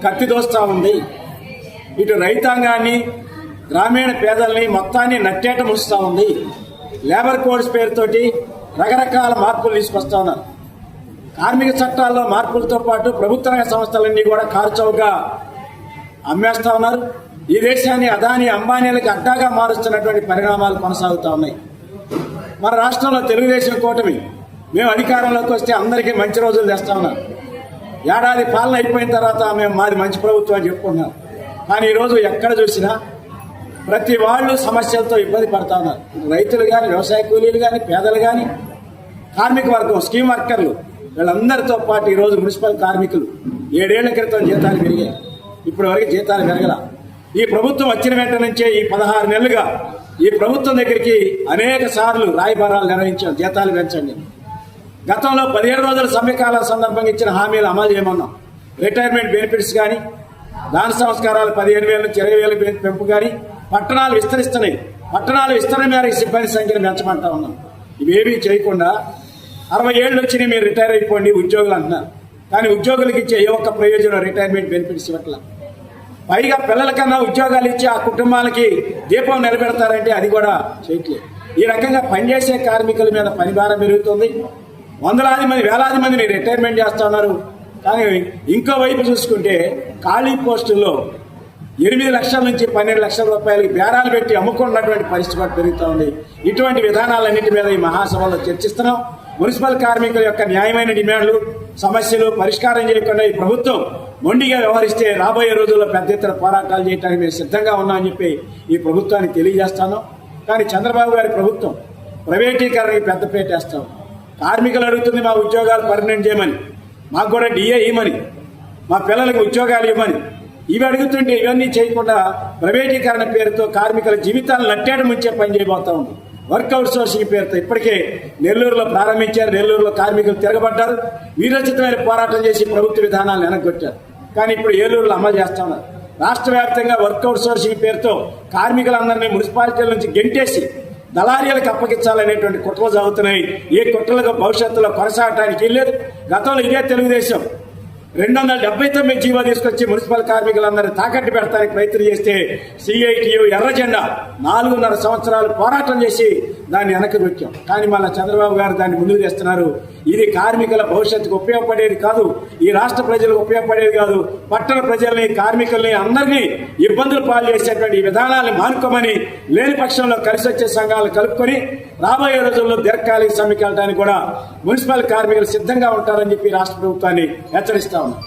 కత్తి దోస్తా ఉంది. ఇటు రైతాంగాన్ని, గ్రామీణ పేదల్ని మొత్తాన్ని నట్టేట ముంచుతా ఉంది. లేబర్ కోడ్స్ పేరుతోటి రకరకాల మార్పులు తీసుకొస్తా ఉన్నారు. కార్మిక చట్టాల్లో మార్పులతో పాటు ప్రభుత్వ రంగ సంస్థలన్నీ కూడా కారుచౌకగా అమ్మేస్తా ఉన్నారు. ఈ దేశాన్ని అదాని అంబానీలకు అడ్డాగా మారుస్తున్నటువంటి పరిణామాలు కొనసాగుతూ ఉన్నాయి. మన రాష్ట్రంలో తెలుగుదేశం కూటమి మేము అధికారంలోకి వస్తే అందరికీ మంచి రోజులు తెస్తా ఉన్నారు. ఏడాది పాలన అయిపోయిన తర్వాత మేము మాది మంచి ప్రభుత్వం అని చెప్పుకుంటున్నాం. కానీ ఈరోజు ఎక్కడ చూసినా ప్రతి వాళ్ళు సమస్యలతో ఇబ్బంది పడతా ఉన్నారు. రైతులు కానీ, వ్యవసాయ కూలీలు కానీ, పేదలు కానీ, కార్మిక వర్గం, స్కీమ్ వర్కర్లు, వీళ్ళందరితో పాటు ఈరోజు మున్సిపల్ కార్మికులు 7 ఏళ్ల క్రితం జీతాలు పెరిగాయి. ఇప్పటి వరకు జీతాలు పెరగల. ఈ ప్రభుత్వం వచ్చిన వెంట నుంచే ఈ 16 నెలలుగా ఈ ప్రభుత్వం దగ్గరికి అనేక సార్లు రాయబారాలు నిర్వహించాం. జీతాలు పెంచండి. గతంలో 17 రోజుల సమ్మెకాలం సందర్భంగా ఇచ్చిన హామీలు అమలు చేయమన్నాం. రిటైర్మెంట్ బెనిఫిట్స్ కానీ, దాన సంస్కారాలు 15,000 నుంచి 20,000 పెంపు కానీ, పట్టణాలు విస్తరిస్తున్నాయి. పట్టణాలు విస్తరణ మేరకు సిబ్బంది సంఖ్యను పెంచమంటా ఉన్నాం. ఇవేమీ చేయకుండా 60 ఏళ్ళు వచ్చి మీరు రిటైర్ అయిపోండి ఉద్యోగులు అంటున్నారు. కానీ ఉద్యోగులకు ఇచ్చే ఏ ఒక్క ప్రయోజనం రిటైర్మెంట్ బెనిఫిట్స్ ఇవ్వట్ల. పైగా పిల్లల కన్నా ఉద్యోగాలు ఇచ్చి ఆ కుటుంబాలకి దీపం నిలబెడతారంటే అది కూడా చేయట్లేదు. ఈ రకంగా పనిచేసే కార్మికుల మీద పని భారం పెరుగుతుంది. వందలాది మంది, వేలాది మందిని రిటైర్మెంట్ చేస్తా ఉన్నారు. కానీ ఇంకో వైపు చూసుకుంటే ఖాళీ పోస్టుల్లో 8 లక్షల నుంచి 12 లక్షల రూపాయలకి బేరాలు పెట్టి అమ్ముకున్నటువంటి పరిస్థితి కూడా పెరుగుతూ ఉంది. ఇటువంటి విధానాలన్నింటి మీద ఈ మహాసభలో చర్చిస్తున్నాం. మున్సిపల్ కార్మికుల యొక్క న్యాయమైన డిమాండ్లు, సమస్యలు పరిష్కారం చేయకుండా ఈ ప్రభుత్వం మొండిగా వ్యవహరిస్తే రాబోయే రోజుల్లో పెద్ద ఎత్తున పోరాటాలు చేయడానికి మేము సిద్ధంగా ఉన్నామని చెప్పి ఈ ప్రభుత్వానికి తెలియజేస్తాను. కానీ చంద్రబాబు గారి ప్రభుత్వం ప్రైవేటీకరణకి పెద్దపీట వేస్తాం. కార్మికులు అడుగుతుంది మా ఉద్యోగాలు పర్మనెంట్ చేయమని, మాకు కూడా డిఏ ఇవ్వమని, మా పిల్లలకు ఉద్యోగాలు ఇవ్వమని. ఇవి అడుగుతుంటే ఇవన్నీ చేయకుండా ప్రైవేటీకరణ పేరుతో కార్మికుల జీవితాలను నట్టేట ముంచే పని చేయబోతా ఉంది. వర్క్ అవుట్ సోర్సింగ్ పేరుతో ఇప్పటికే నెల్లూరులో ప్రారంభించారు. నెల్లూరులో కార్మికులు తిరగబడ్డారు. వీరోచితమైన పోరాటం చేసి ప్రభుత్వ విధానాలను వెనక్కొచ్చారు. కానీ ఇప్పుడు ఏలూరులో అమలు చేస్తా ఉన్నారు. రాష్ట్ర వ్యాప్తంగా వర్క్ అవుట్ సోర్సింగ్ పేరుతో కార్మికులందరినీ మున్సిపాలిటీల నుంచి గెంటేసి దళారీలకు అప్పగించాలనేటువంటి కుట్రలు సాగుతున్నాయి. ఏ కుట్రలకు భవిష్యత్తులో కొనసాగడానికి లేదు. గతంలో ఇదే తెలుగుదేశం 279 జీవో తీసుకొచ్చి మున్సిపల్ కార్మికులందరూ తాకట్టు పెడతానికి ప్రయత్నం చేస్తే సిఐటియు ఎర్ర జెండా 4.5 సంవత్సరాలు పోరాటం చేసి దాన్ని వెనక్కి పెట్టాం. కానీ మళ్ళీ చంద్రబాబు గారు దాన్ని ముందుకు తెస్తున్నారు. ఇది కార్మికుల భవిష్యత్తుకు ఉపయోగపడేది కాదు, ఈ రాష్ట్ర ప్రజలకు ఉపయోగపడేది కాదు. పట్టణ ప్రజల్ని, కార్మికుల్ని అందరినీ ఇబ్బందులు పాలు చేసేటువంటి ఈ విధానాలను మానుకోమని, లేని పక్షంలో కలిసి వచ్చే సంఘాలను కలుపుకొని రాబోయే రోజుల్లో దీర్ఘకాలిక సమ్మెకి వెళ్ళడానికి కూడా మున్సిపల్ కార్మికులు సిద్ధంగా ఉంటారని చెప్పి రాష్ట్ర ప్రభుత్వాన్ని హెచ్చరిస్తా ఉన్నాం.